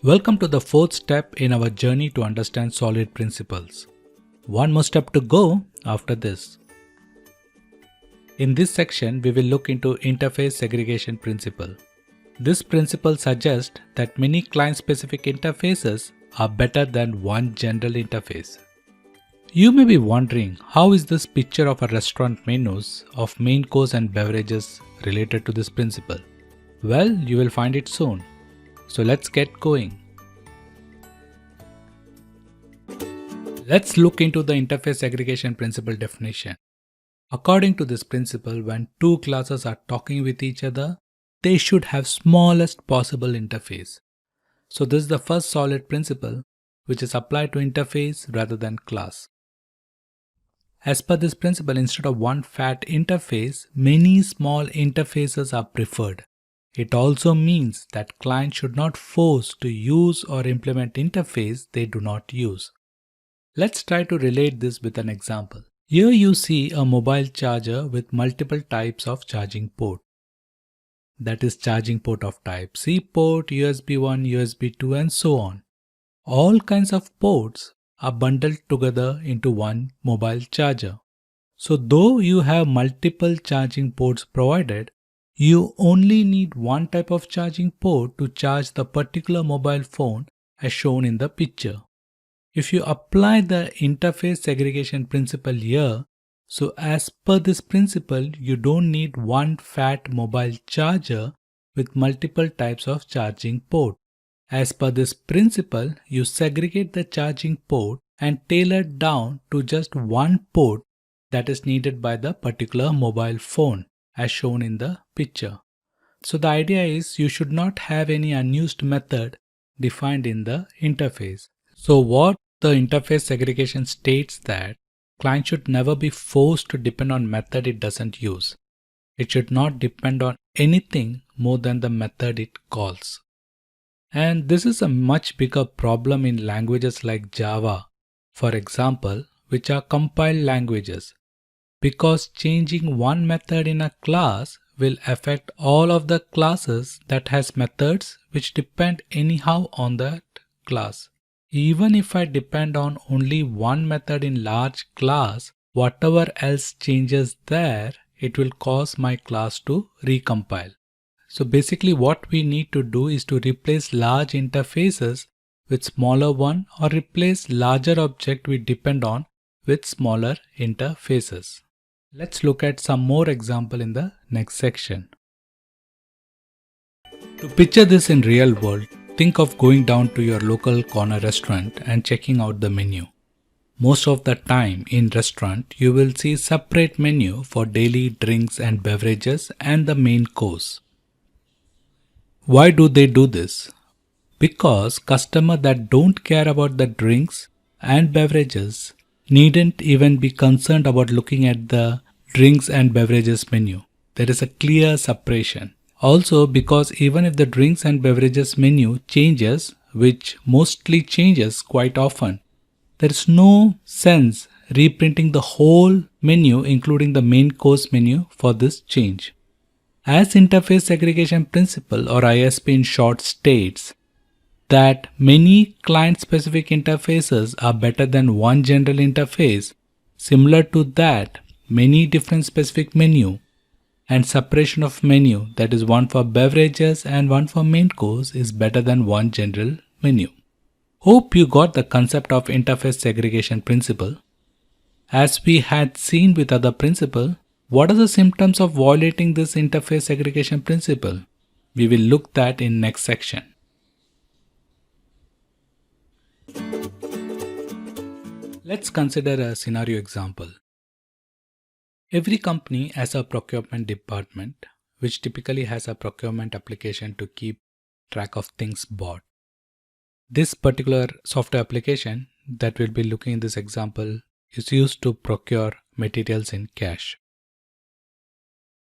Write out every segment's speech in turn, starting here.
Welcome to the fourth step in our journey to understand solid principles. One more step to go after this. In this section, we will look into interface segregation principle. This principle suggests that many client-specific interfaces are better than one general interface. You may be wondering, how is this picture of a restaurant menus of main course and beverages related to this principle? Well, you will find it soon. So let's get going. Let's look into the interface segregation principle definition. According to this principle, when two classes are talking with each other, they should have smallest possible interface. So this is the first solid principle which is applied to interface rather than class. As per this principle, instead of one fat interface, many small interfaces are preferred. It also means that clients should not force to use or implement interface they do not use. Let's try to relate this with an example. Here you see a mobile charger with multiple types of charging port. That is charging port of type C port, USB 1, USB 2 and so on. All kinds of ports are bundled together into one mobile charger. So though you have multiple charging ports provided, you only need one type of charging port to charge the particular mobile phone as shown in the picture. If you apply the interface segregation principle here, so as per this principle, you don't need one fat mobile charger with multiple types of charging port. As per this principle, you segregate the charging port and tailor down to just one port that is needed by the particular mobile phone as shown in the picture. So the idea is you should not have any unused method defined in the interface. So what the interface segregation states that client should never be forced to depend on method it doesn't use. It should not depend on anything more than the method it calls. And this is a much bigger problem in languages like Java, for example, which are compiled languages, because changing one method in a class will affect all of the classes that has methods which depend anyhow on that class. Even if I depend on only one method in large class, whatever else changes there, it will cause my class to recompile. So basically what we need to do is to replace large interfaces with smaller one or replace larger object we depend on with smaller interfaces. Let's look at some more example in the next section. To picture this in real world, think of going down to your local corner restaurant and checking out the menu. Most of the time in restaurant, you will see separate menu for daily drinks and beverages and the main course. Why do they do this? Because customers that don't care about the drinks and beverages needn't even be concerned about looking at the drinks and beverages menu. There is a clear separation. Also, because even if the drinks and beverages menu changes, which mostly changes quite often, there is no sense reprinting the whole menu including the main course menu for this change. As interface segregation principle or ISP in short states that many client-specific interfaces are better than one general interface, similar to that, many different specific menu and separation of menu, that is one for beverages and one for main course, is better than one general menu. Hope you got the concept of interface segregation principle. As we had seen with other principle, what are the symptoms of violating this interface segregation principle? We will look that in next section. Let's consider a scenario example. Every company has a procurement department, which typically has a procurement application to keep track of things bought. This particular software application that we'll be looking in this example is used to procure materials in cash.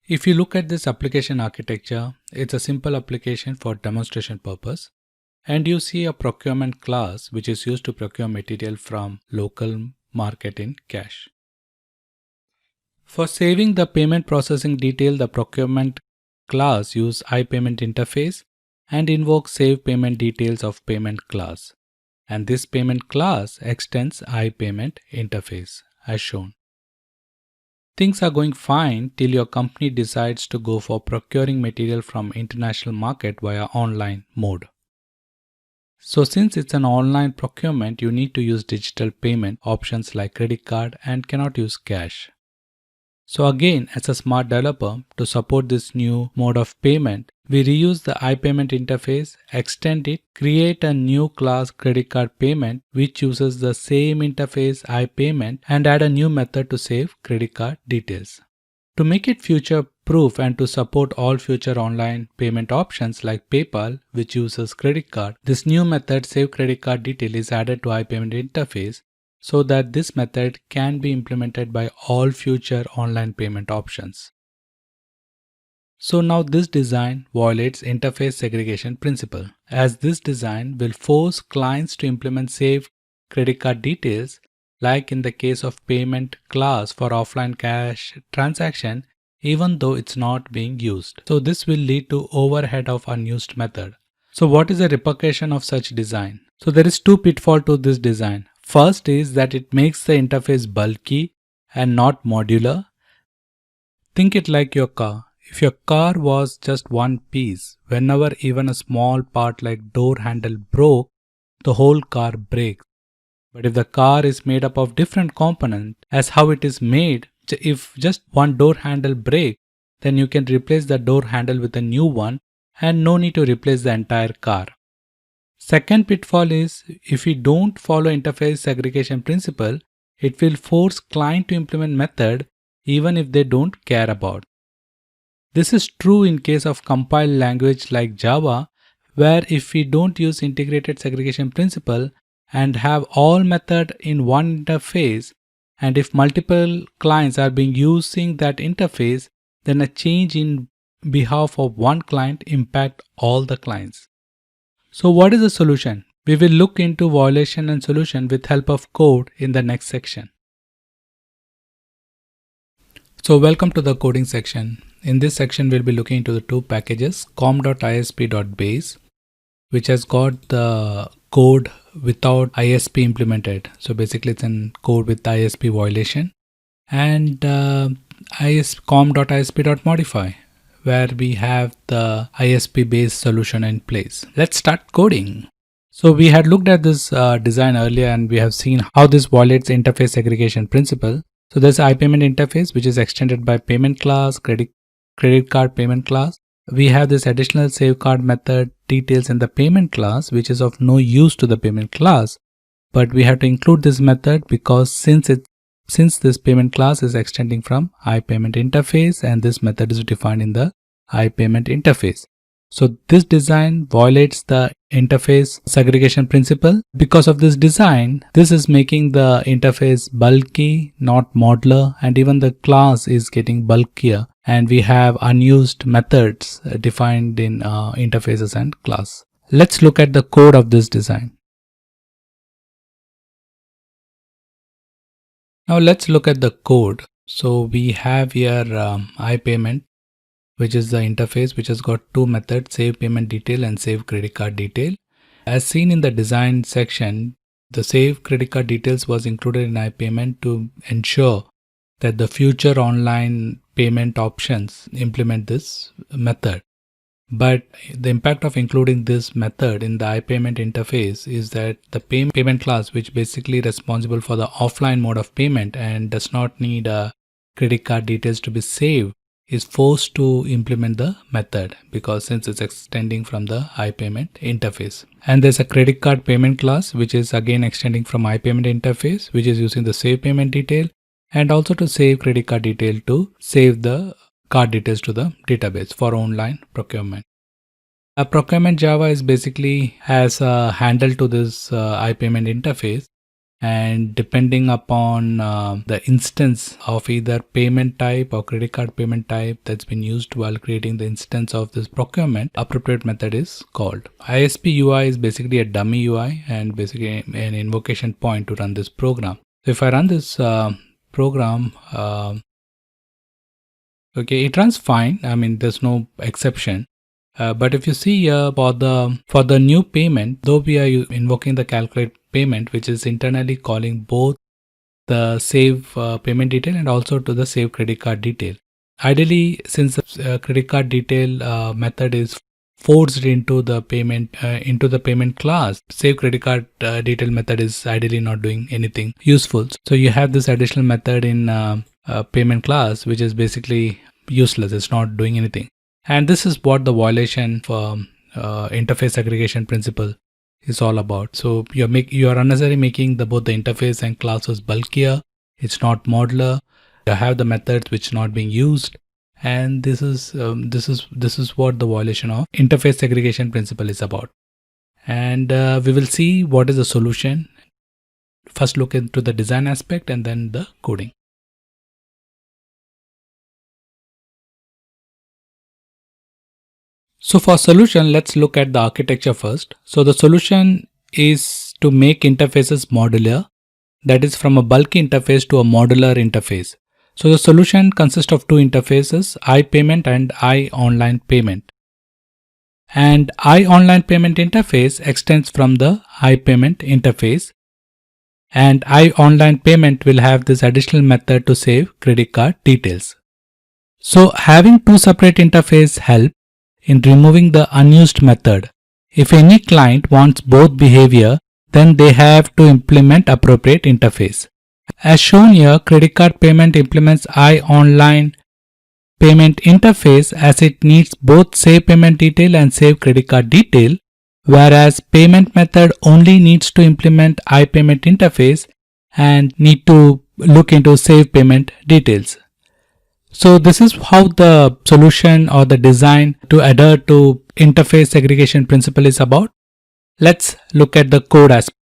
If you look at this application architecture, it's a simple application for demonstration purpose. And you see a procurement class which is used to procure material from local market in cash. For saving the payment processing detail, the procurement class use iPayment interface and invoke save payment details of payment class. And this payment class extends iPayment interface as shown. Things are going fine till your company decides to go for procuring material from international market via online mode. So since it's an online procurement, you need to use digital payment options like credit card and cannot use cash. So again, as a smart developer, to support this new mode of payment, we reuse the iPayment interface, extend it, create a new class credit card payment which uses the same interface iPayment and add a new method to save credit card details. To make it future proof and to support all future online payment options like PayPal, which uses credit card, this new method save credit card detail is added to iPayment interface so that this method can be implemented by all future online payment options. So now this design violates interface segregation principle, as this design will force clients to implement save credit card details like in the case of payment class for offline cash transaction even though it's not being used. So this will lead to overhead of unused method. So what is the repercussion of such design? So there is two pitfalls to this design. First is that it makes the interface bulky and not modular. Think it like your car. If your car was just one piece, whenever even a small part like door handle broke, the whole car breaks. But if the car is made up of different components, as how it is made, if just one door handle breaks, then you can replace the door handle with a new one and no need to replace the entire car. Second pitfall is if we don't follow interface segregation principle, it will force client to implement method even if they don't care about. This is true in case of compiled language like Java, where if we don't use integrated segregation principle and have all method in one interface, and if multiple clients are being using that interface, then a change in behalf of one client impact all the clients. So what is the solution? We will look into violation and solution with help of code in the next section. So welcome to the coding section. In this section, we'll be looking into the two packages, com.isp.base, which has got the code without ISP implemented. So basically it's in code with ISP violation, and com.isp.modify, where we have the ISP based solution in place. Let's start coding. So we had looked at this design earlier and we have seen how this violates interface segregation principle. So there's iPayment interface, which is extended by payment class, credit card payment class. We have this additional save card method details in the payment class, which is of no use to the payment class. But we have to include this method because since this payment class is extending from iPayment interface and this method is defined in the iPayment interface. So this design violates the interface segregation principle. Because of this design, this is making the interface bulky, not modular, and even the class is getting bulkier. And we have unused methods defined in interfaces and class. Let's look at the code of this design. Now let's look at the code. So we have here iPayment, which is the interface which has got two methods, save payment detail and save credit card detail. As seen in the design section, the save credit card details was included in iPayment to ensure that the future online payment options implement this method. But the impact of including this method in the iPayment interface is that the payment class, which basically responsible for the offline mode of payment and does not need credit card details to be saved, is forced to implement the method because since it's extending from the iPayment interface. And there's a credit card payment class, which is again extending from iPayment interface, which is using the save payment detail and also to save credit card detail to save the card details to the database for online procurement. A procurement Java is basically has a handle to this iPayment interface, and depending upon the instance of either payment type or credit card payment type that's been used while creating the instance of this procurement, appropriate method is called. ISP UI is basically a dummy UI and basically an invocation point to run this program. So if I run this program, okay, it runs fine. I mean, there's no exception. But if you see here for the new payment, though we are invoking the calculate payment, which is internally calling both the save payment detail and also to the save credit card detail. Ideally, since the credit card detail method is forced into the payment class, save credit card detail method is ideally not doing anything useful. So you have this additional method in payment class, which is basically useless. It's not doing anything. And this is what the violation for interface aggregation principle is all about. So you are unnecessarily making both the interface and classes bulkier. It's not modular. You have the methods which are not being used, and this is what the violation of interface segregation principle is about. And we will see what is the solution. First look into the design aspect and then the coding. So for solution, let's look at the architecture first. So the solution is to make interfaces modular, that is from a bulky interface to a modular interface. So the solution consists of two interfaces, iPayment and iOnline payment. And iOnline payment interface extends from the iPayment interface. And iOnline payment will have this additional method to save credit card details. So having two separate interfaces help in removing the unused method. If any client wants both behavior, then they have to implement appropriate interface. As shown here, credit card payment implements iOnline payment interface as it needs both save payment detail and save credit card detail, whereas payment method only needs to implement iPayment interface and need to look into save payment details. So this is how the solution or the design to adhere to interface segregation principle is about. Let's look at the code aspect.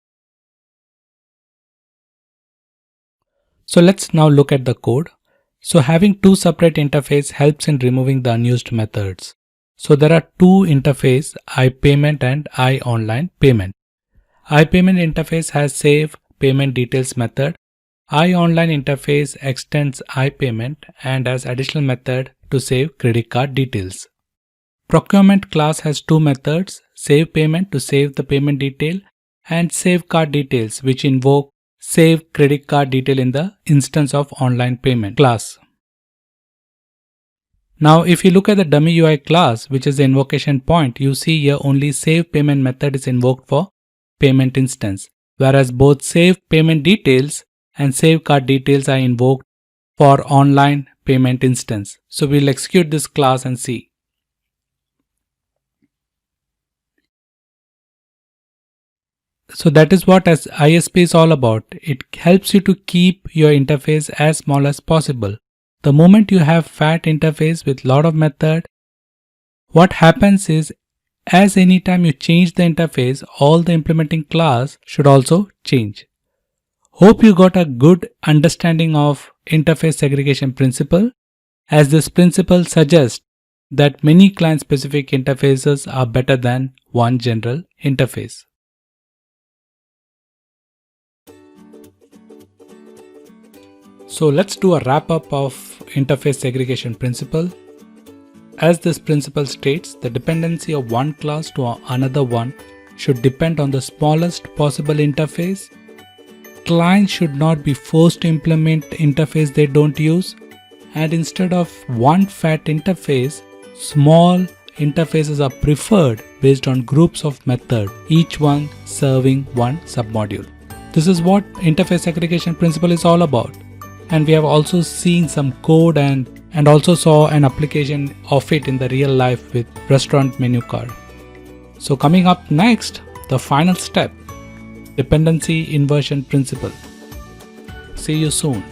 So let's now look at the code. So having two separate interfaces helps in removing the unused methods. So there are two interfaces, iPayment and iOnline payment. iPayment interface has save payment details method. iOnline interface extends iPayment and has additional method to save credit card details. Procurement class has two methods, save payment to save the payment detail and save card details, which invoke save credit card detail in the instance of online payment class. Now if you look at the dummy UI class, which is the invocation point, you see here only save payment method is invoked for payment instance, whereas both save payment details and save card details are invoked for online payment instance. So we'll execute this class and see. So that is what ISP is all about. It helps you to keep your interface as small as possible. The moment you have fat interface with lot of method, what happens is as anytime you change the interface, all the implementing class should also change. Hope you got a good understanding of interface segregation principle, as this principle suggests that many client specific interfaces are better than one general interface. So let's do a wrap up of interface segregation principle. As this principle states, the dependency of one class to another one should depend on the smallest possible interface. Clients should not be forced to implement interface they don't use, and instead of one fat interface, small interfaces are preferred based on groups of methods, each one serving one submodule. This is what interface segregation principle is all about. And we have also seen some code and also saw an application of it in the real life with restaurant menu card. So coming up next, the final step, dependency inversion principle. See you soon.